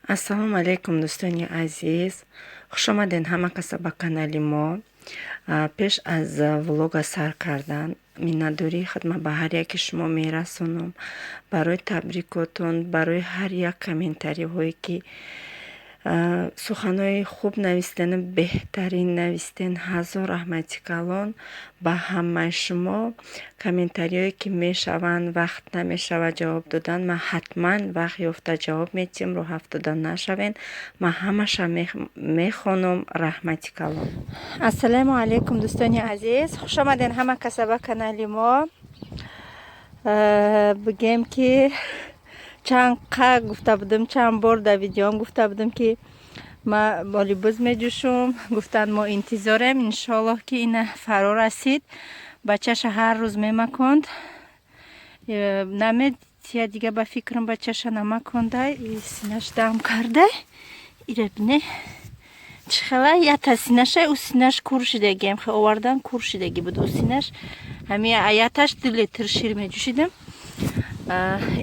Ассалому алейкум, дӯстони азиз. Хуш омаден ҳама каса ба канали мо. Пеш аз влога сар кардан миннатдории хидмат ба ҳар яки шумо мерасонам. Барои табрикотон, барои ҳар як комментариҳое ки суханои хуб навистен, беҳтарин навистен. ҳазор раҳмати калон ба ҳамаи шумо. Комментариҳое ки мешаванд, вақт намешавад ҷавоб додан, ман ҳатман вақт ёфта ҷавоб медиҳам, роҳафт дода нашавен. ман ҳамаша мехонам. раҳмати калон. Ассалому алейкум дӯстони азиз, хуш омаден ҳама каса ба канали мо. Бигем ки чанд гуфта будем, чанд бор дар видеом гуфта будем ки ма волейбол меҷӯшум. Гуфтанд мо интизорем, иншоаллоҳ ки ина фаро расид. Бачаша ҳар рӯз мемаконд, намедия дига ба фикрам бачаша намакондай. Синаш дам кардай, ира бине чихела ята синаша, у синаш куршидагием хе овардан куршидаги буд. У синаш ҳами аяташ диле тиршир меҷӯшидем.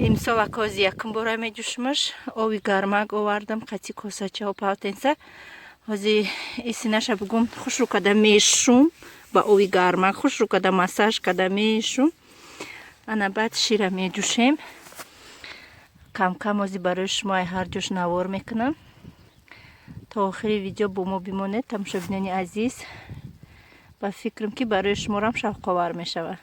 Имсола кози якум бора меҷӯшмаш. Ови гармак овардам, қати косача полотенца. ҳози синаша бугум хушрӯ када мешум, ба ови гармак хушрӯ када массаж када мешум. ана баъд шира меҷӯшем. Кам кам ҳози барои шумо ҳар ҷош навор мекунам. то охири видео бо мо бимонед тамошобинони азиз. ба фикрам ки барои шуморам шавқовар мешавад.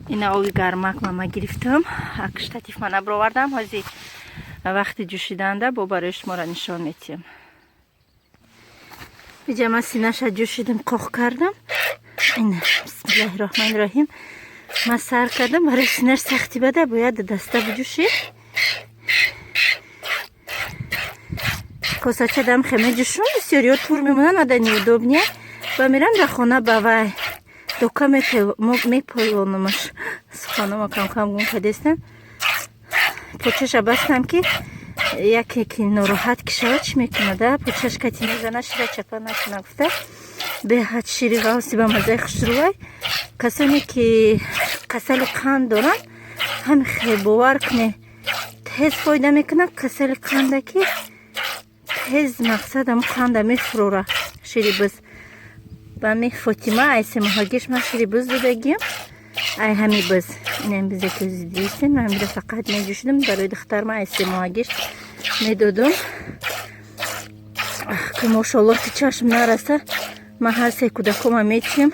ина ови гармак мама гирифтам, ак штатив мана бировардам. ҳози вақти ҷӯшиданда бо барои шумора нишон метиҳам. биҷама синаша ҷӯшидам, қоқ кардам. ина бисмиллаҳи роҳмани роҳим ма сар кардам. барои синаш сахти бада бояд даста биҷӯши. косача дам хе меҷӯшум, бисёриё тур мемонанд, ада неудобне. ба мирам дар хона ба вай дока меполонамаш. суханома кам кам гум кадестам. почаша бастам ки яке ки нороҳат ки шавад чӣ мекунада, почаш кати мезана, шира чапа накуна гуфта. беҳад шири ғавси ба мазаи хушрӯвай. касоне ки касали қанд доранд, ҳами хе бовар куне тез фоида мекунад. касали қанда ки тез мақсад ҳамо қанда мефурора. шири биз ба ми фотима айсе моҳагиш ма шири биз додагиям. ай ҳами биз инам бизе ки зидистен. ман бира фақат меҷӯшидам, барои духтар ма айсе моҳагиш медодам ки мошаллоҳ ки чашм нараса. ман ҳар се кӯдакома метиҳам.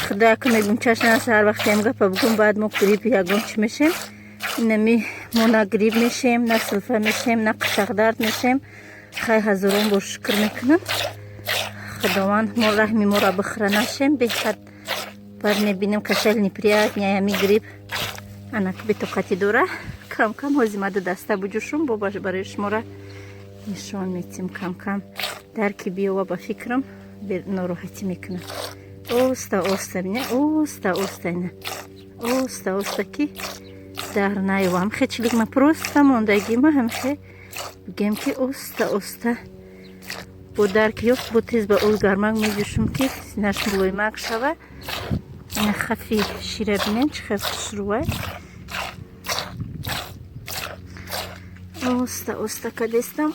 худаяка мегум чашм нараса, ҳар вақт ям гапа бугум, баъд мо грип ягон чӣ мешем. инами мо на грип мешем, на силфа мешем, на қишақдард мешем. хай ҳазорон бор шукр мекунам. худованд мо раҳми мора бихӯра нашем. беҳад баъд мебинем кашал неприятня ями грип анак бетоқатӣ дора. кам кам ҳози мада даста буҷӯшум, бо барои шумора нишон метиҳам. кам кам дарки биёва ба фикрам нороҳатӣ мекунам. оста оста бине, оста оста ина оста оста ки дар наёвам. хечлик ма просто мондагима ҳамхе бигем ки оста оста бо дарки ёфт бо тез ба ои гармак меҷӯшум ки синаш мулоимак шава. ина хафи шира бинем чӣ хел хушрӯвай. оста оста кадестам.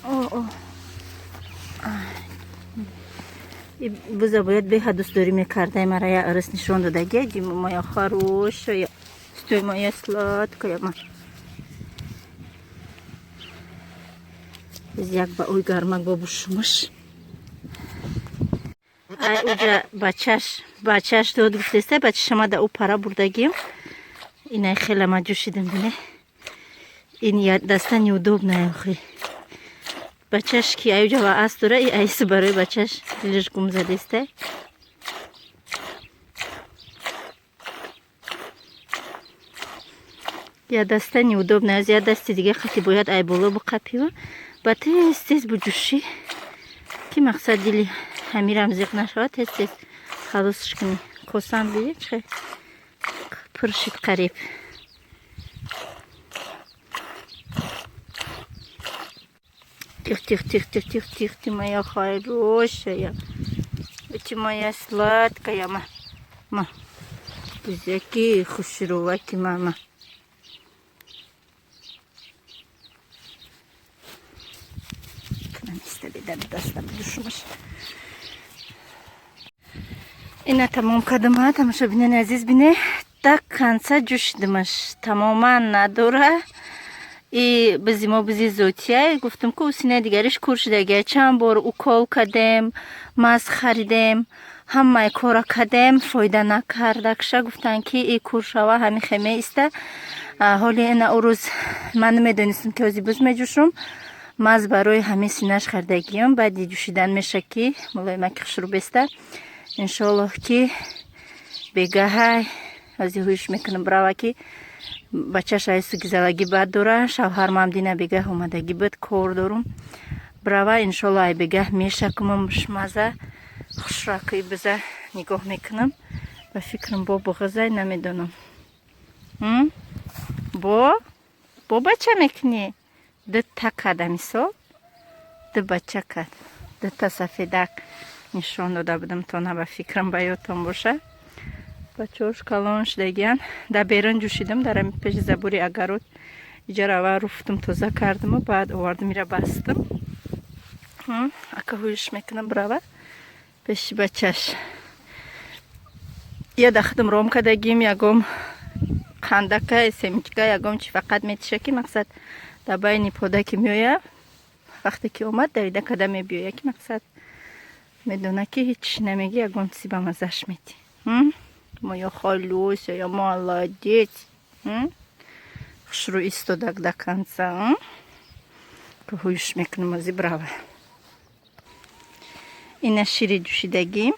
буза бояд беҳад дӯстдорӣ мекардай мара я арс нишон додагия. дима моя хорошая, стой моя сладкая. biz як ба ои гармак бобушумаш. ай уҷа бачаш дод гуфтеста, бачашама да у пара бурдагием. инай хела ма ҷӯшидам бине. ин даста неудобная охи. бачаш ки ай уҷа ва аст дора, и айси барои бачаш дилаш гум задеста. я даста неудобная, аз я дасти дига хати бояд ай боло биқапива. ба тез тез буҷӯшӣ ки мақсад дили ҳамирам зиқ нашавад. тез тез халосиш кунӣ. косам бие чӣ пуршид қариб. тих тих тих тих тих тих ты моя хорошая, ты моя сладкая. ма бизаки хушрӯваки мама. بیدم دستم دوشمش اینا تمام کردم ها تماشا بینن عزیز بینه так конца جوشیدمش تماما نداره ای بزی ما بزی زوتیه گفتم که سینه دیگرش کورشیدگه چند بار اوکال کردم ماز خریدم همه کارا کردم فایده نکرده کشه گفتن که ای کورشاوه همین خیمه استه حالی اینا او روز من نمیدونستم که ازی بز میجوشم ماز برای همه سینهش خریدگیم بعدی جوشیدن میشه که مولای مکخش رو بسته انشالله که بگه های ازی هوش میکنم براوه که بچه شای سگزالگی بد داره شوهرم هم دینه بگه اومدگی بد کار دارم براوه انشالله ای بگه میشه کمم مزه خوش راکی بزه نگاه میکنم و فکرم با بغزه نمیدونم با بچه میکنی ده تکه دمیسو ده بچه کد ده تا سفیدک نشان داده بودم تا نه به فکرم بیاتون باشه بچه هاش کلانش دیگن در بیرون جوشیدم در پیش زبوری اگرود اینجا رو رفتم توزه کردم و بعد آوردم میره بستم اکا هویش میکنم براوه پیش بچهش یه دختم روم کدگیم یکم خندکه سمیچگه یکم چی فقط میتشه که مقصد در بین پوده که میویه وقتی که اومد دویده کده میبیویه که مقصد میدونه که هیچ نمیگی یکم سیبه مزش میدی моя холюся, молодец. Шру истодак до конца. Кагуюш мекнем ази браво. Ина шири душидагим.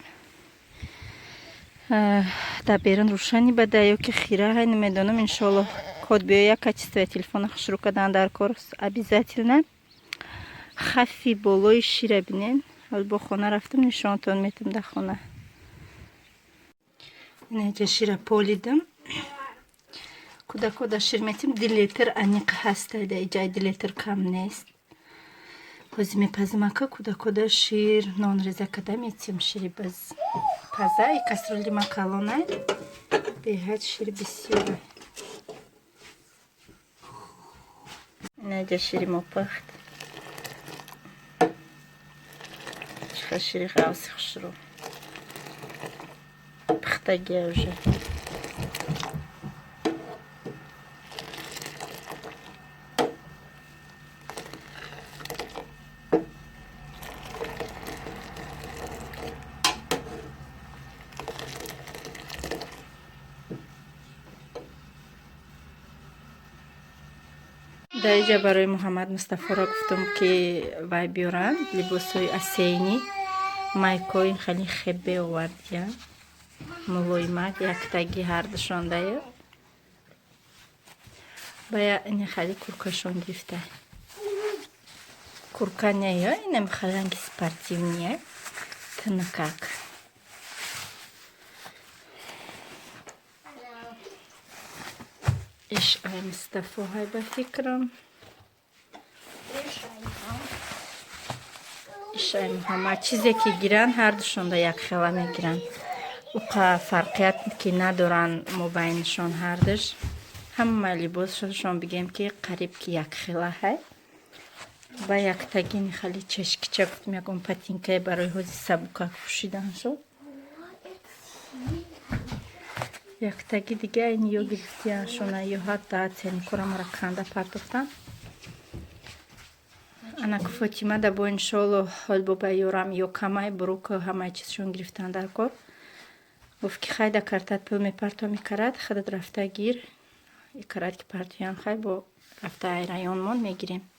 Да берен рушани бадаю ки хира хай немедонам иншаллах код биоя качество телефона хшру кадан дар кор обязательно. Хафи болой шира бинен. Ҳол бо хона рафтам нишонтон метам да хона. اینجا شیر پولیدم کدا شیر میتیم 2 لیتر انیق هسته ده جای 2 لیتر کم نیست بازی میپزم اکا کدا شیر نان ریزه کده میتیم شیری باز پزه ای کسرولی مکالونه بیهد شیر بسیاره اینجا شیری ما پخت چخه شیری خواستی خوش رو пахтаге уже. در اینجا برای محمد مصطفی را گفتم که وای بیارن لباسای اسینی مایکای خیلی خیلی آوردیم ملایمت یک تگی هر دشان دایر باید این خیلی کورکاشون گرفته کورکا نیه اینم خیلی سپارتیونیه تنکاک ایش ای مصطفی های با فکرم ایش ای محمد چیزی که گیرن هر دشان دا یک خیلی میگیرن اوقا فرقیت که ندارن مبینشان هردش همه لباسشان بگیم که قریب که یک خیله های با یک تگین خیلی چشکچه گفتم یکم پتینکه برای حوزی سبوکا پوشیدن شد یک تگی دیگه این یا گرفتیانشونه یا حتی تین کورم را کنده پرداختن انا که فاطمه دا با انشالله حال با بیارم یا کمای برو که همه چیزشون گرفتن در کار گفت که خیلی کارتات پل میپرتو میکرد خودت رفته گیر کرد که پرتویان خیلی با رفته ایران من میگیریم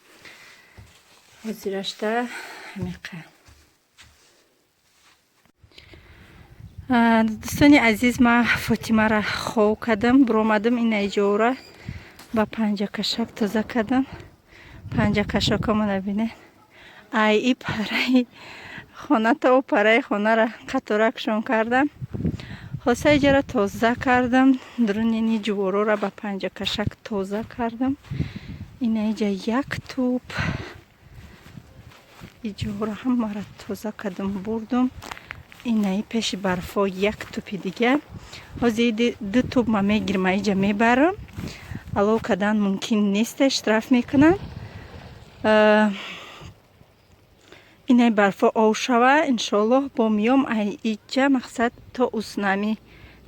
وزیرشته همیقه دوستانی عزیز ما فاطمه را خواه کردم برامدم این ایجا با 5 کشک تازه کردم 5 کشک هم نبینه ای پرای خانه تا و پرای خانه را قطورکشون کردم خاصه ایجا را تازه کردم درونینی جوارو را با 5 کشک تازه کردم این ایجا یک توپ ایجا را هم را تازه کردم بردم این ای پیش برفا یک توپی دیگه حاضی 2 توپ ما میگیرم ایجا میبرم الو کدن ممکن نیست اشتراف میکنن инай барфо ов шава иншоаллоҳ бо миём ай иҷа мақсад то уснами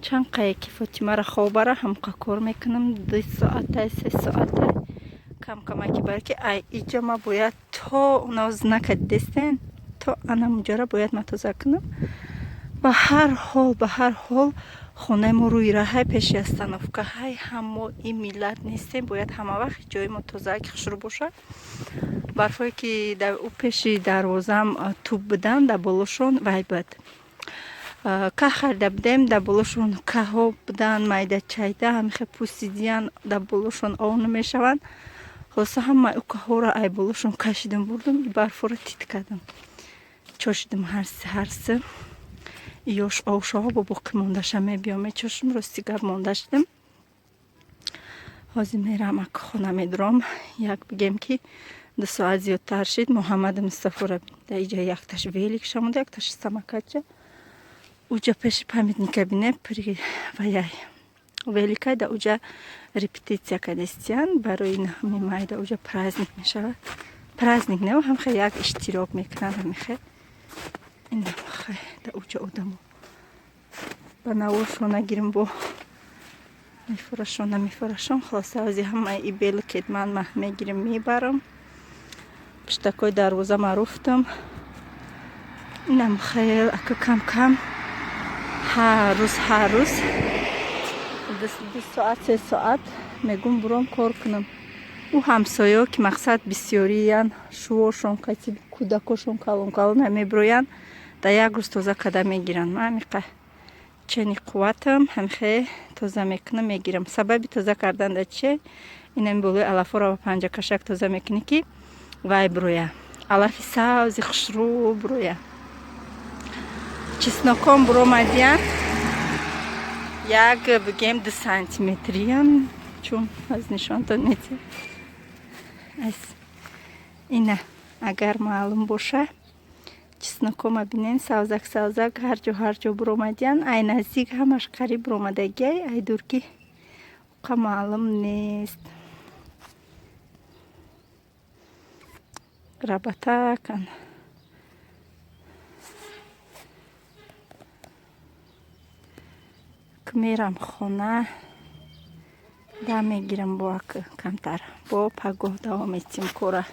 чанд қае ки Фотимаро хобара ҳамқа кор мекунам 2 соата 3 соата камкамаки барки ай иҷа ма бояд то нознака дестен то ана муҷара бояд ма тоза кунам. ба ҳар ҳол хонаи мо рӯи раҳай пеши остановка ҳай ҳамо ин миллат нестем бояд ҳама вақт ҷои мо тозаак хушрӯ боша. барфое ки пеши дарвозаам туб будан дар болошон вай буд каҳ харда будем дар болошон каҳҳо будан майдачайда ҳамихе пӯсидиян дар болошон ов намешаванд. хулоса ҳамаи укаҳоро ай болошон кашидам бурдам и барфоро тит кардам чошидам ҳарси ёш овшаҳо бо боқӣ мондаша мебиём мечошум рости гап монда шудам. ҳозир мерам ака хона медурам як бигем ки 2 соат зиёдтар шид Муҳаммаду Мустафоро дар иҷа якташ велик шамуда якташ самокатча уҷа пеши памятника бине при ваяй великай да уҷа репетитсия кадестиян барои ҳамин майда уҷа праздник мешавад. Праздник не ҳамхе як иштирок мекунанд ҳамихе инамхе да уҷа одамо ба навошона гирим бо мефурашон хулоса ҳозир ҳамаи и белкет ман мегирим мебарам пиштакои дарвоза маруфтам инам хел ака кам кам ҳар рӯз 2 соат 3 соат мегум буром кор кунам. ӯ ҳамсоё ки мақсад бисёриян шувошон кайси кӯдакошон калон меброянд дар як рӯз тоза када мегиранд. ман ҳамиқа чени қувватам ҳамихе тоза мекунам мегирам. сабаби тоза карданда чие инами болои алафоро ба панҷакашак тоза мекунӣ ки вай броя алафи савзи хушрӯ броя. чеснокон буромадиянд як бигем 2 сантиметриян чун аз нишонтон метия ина агар маълум боша чеснокома бинен савзак ҳарҷо буромадиянд ай наздик ҳамаш қариб буромадагиай ай дурки уқа маълум нест. рабатакан мерам хона дам мегирам бо ака камтар бо пагоҳ давом метим кора.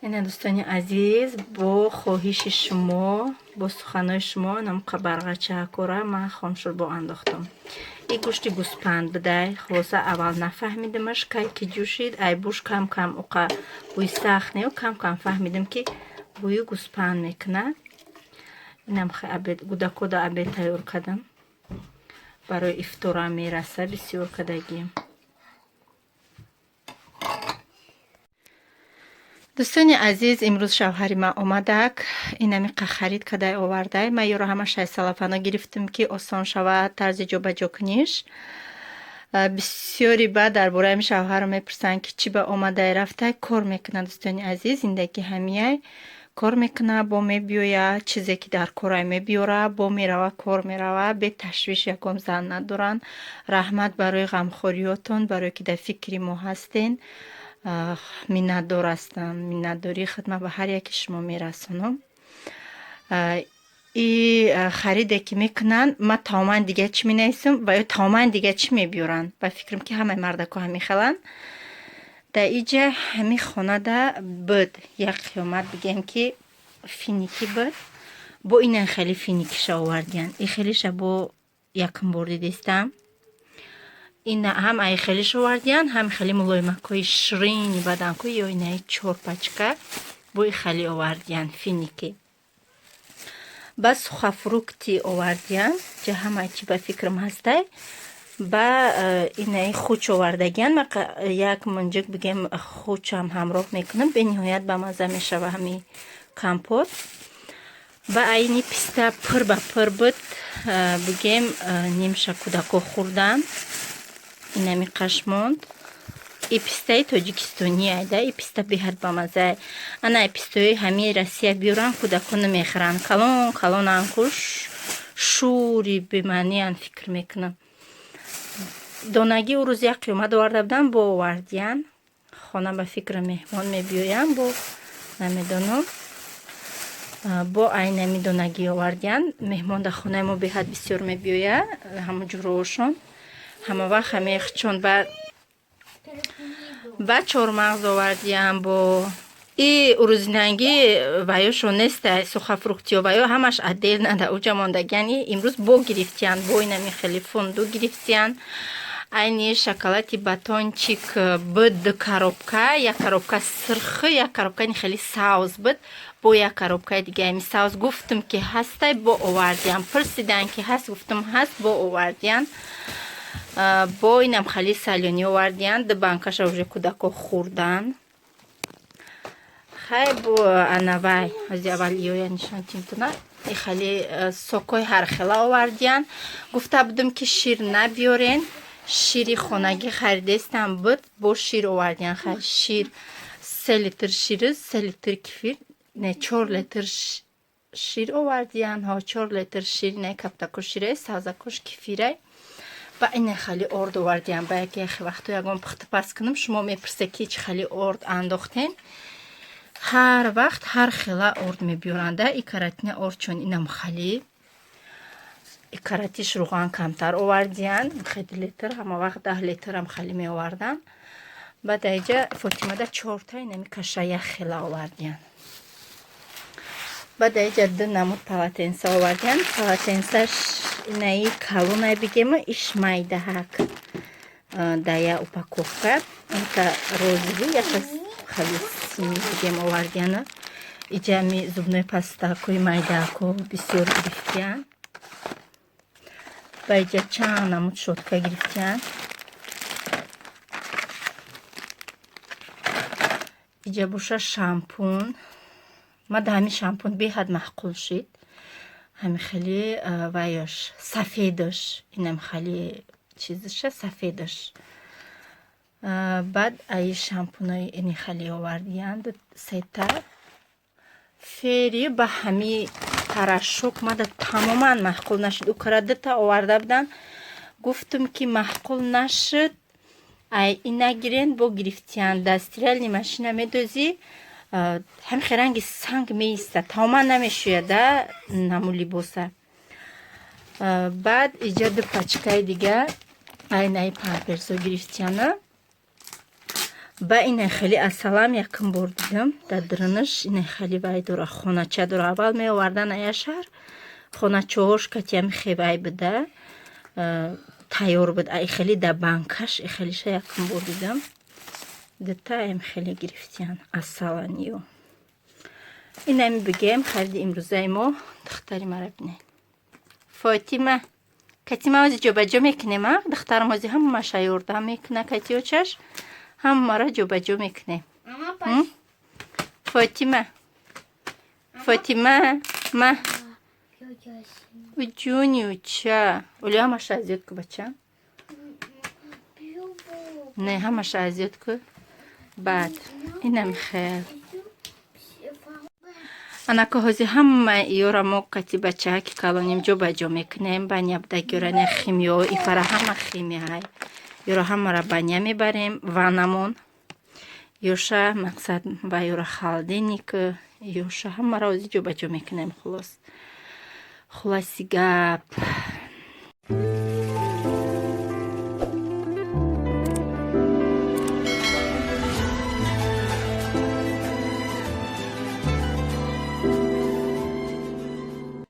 ина дӯстони азиз бо хоҳиши шумо бо суханои шумо намқа барғача кора ман хомшурбо андохтам. и гӯшти гӯспанд будай хулоса аввал нафаҳмидамаш кай ки ҷӯшид ай буш кам кам уқа бӯи сахт нею кам кам фаҳмидам ки бӯи гӯспанд мекунад. инам гудако да абед тайёр кардам барои ифторам мераса бисёр кадагием. дӯстони азиз имрӯз шавҳари ман омадак инамиқа харид кадай овардай ман ёро ҳама 6 салафано гирифтам ки осон шавад тарзи ҷобаҷо куниш. бисёри баъд дар бораи шавҳарам мепурсанд ки чӣ ба омадай рафтай кор мекунад. дӯстони азиз зиндагӣ ҳамияй кор мекуна бо мебиёя чизе ки дар корай мебиёра бо мерава кор мерава бе ташвиш ягон зан надоранд. раҳмат барои ғамхориётон барое ки дар фикри мо ҳастен. миннатдор ҳастам. миннатдории хидмат ба ҳар яки шумо мерасонам. и хариде ки мекунанд ма таоман дига чӣ менависам ва ё таоман дига чӣ мебиёранд ба фикрам ки ҳамаи мардако ҳамихеланд. дар иҷа ҳами хонада буд як қиёмат бигем ки финики буд бо ина хеле финикиша овардиянд и хелиша бо якм бор дидестам ина ҳам ай хелиш овардиянд ҳам хеле мулоимакҳои ширини баданкӯ ё инаи чорпачка бои хеле овардиянд финики. ба сухафрукти овардиянд ҷа ҳамаи чи ба фикрам ҳастай ба инаи хуч овардагиянд як мунҷик бигем хучам ҳамроҳ мекунам бениҳоят ба мазза мешава ҳами компот. ба айни писта пир ба пир буд бигем нимша кӯдако хӯрданд инами қашмонд и пистаи тоҷикистонӣ айда и писта беҳад бамаззаи ана пистои ҳамии Россия биёранд кӯдако намехӯранд калон калонанд куш шӯри бемаъниянд фикр мекунам. донаги ӯ рӯз як қиёмат оварда будам бо овардиян. Хона ба фикра меҳмон мебиёям бо намедонам бо айнами донаги овардиян. Меҳмон дар хонаи мо беҳад бисёр мебиёя. Ҳамун ҷуроошон ҳама вақт ҳамеихчон ба чормағз овардиян бо и урӯзинанги ваёшо неста сухафруктиё ваё ҳамаш отдельно дар уҷа мондагиян. Имрӯз бо гирифтиян, бо инами хеле фунду гирифтиян. Айни шоколади батончик буд 2 коробка, як коробка сирхи, як коробка хеле саус буд, бо як коробка дига ами саус. Гуфтам ки ҳастай бо овардиян. Пурсидан ки ҳаст, гуфтам ҳаст, бо овардиян. Бо инам хали салёни овардиян. 2 банкаша уже кӯдако хӯрдан. Хай бо анавай ази аввал ёя нишон тимтуна и хали сокои ҳархела овардиян. Гуфта будам ки шир набиёрен. Шири хонагӣ харидестам буд, бо шир овардиян. Хай шир 3 литр шириз, 3 литр кефир, не 4 литр шир овардиян. 4 литр шир, не каптако ширай, савзакош кефирай. Ба ина хали орд овардиян. Ба яке вақто ягон пухтупаз кунам, шумо мепурсед ки чӣ хали орд андохтен. Ҳар вақт ҳар хела орд мебиёранда. И каратина орд чун инам хали и каратиш руған камтар овардиян. 7 литр, ҳама вақт 10 литр ам хали меовардан. Баъд айҷа Фотимада 4 та инами каша як хела овардиян. Баъд айҷа 2 намуд полотенса овардиян. Полотенсаш инаи калонай бигема иш майдаҳак дая упаковка. Это розовый, якас хали сини бигем овардияна. Иҷами зубной пастакои майдаако бисёр гирифтиян. Байҷа чанд намуд шотка гирифтиян. Иҷа боша шампун. Мада ҳами шампун беҳад маҳқул шид. Ҳами хеле ваёш сафедош. Инам хали чизиша сафедош. Баъд аи шампунои ини хали овардиян 3 та. Фери ба ҳами порошок мада тамоман маҳқул нашид. Ӯ кара 2 та оварда будам. Гуфтам ки маҳқул нашид. Ай ина гирен бо гирифтиян. Дар стиральни машина медозӣ. Ҳамихе ранги санг меиста. Тамоман намешӯяда наму либоса. Баъд иҷа 2 пачкаи дига айнаи памперсо гирифтияна. Ба ина хеле асалам якум бор дидам. Дар дурнаш ина хеле вай дора. Хонача дора. Аввал меовардан ая шаҳр. Хоначаҳош катиями хевай буда. Тайёр буд. Ай хеле да банкаш и хелиша якум бор дидам. 2 та ам хеле гирифтиян. Асаланиё. Инами бигем хариди имрӯзаи мо. Духтари мара бинед. Фотима. Катима ози ҷобаҷо мекунем, а? Духтарам ози ҳамаша ёрдам мекуна катиёчаш. Ҳаммара ҷобаҷо мекунем. Фотима. Фотима. Ма. Уҷуни уча. Оли ҳамаша азиёд ку бача. Не, ҳамаша азиёд ку. Баъд инам хел. Анакоҳози ҳама ёра мо кати бачаҳа ки калоним ҷобаҷо мекунем. Баня будагёране химиё. Ифара ҳама химияҳай. Ёра ҳамара баня мебарем. Ванамон. Ёша мақсад ба ёра халденик. Ёша ҳамара ози ҷобаҷо мекунем. Хулоси гап.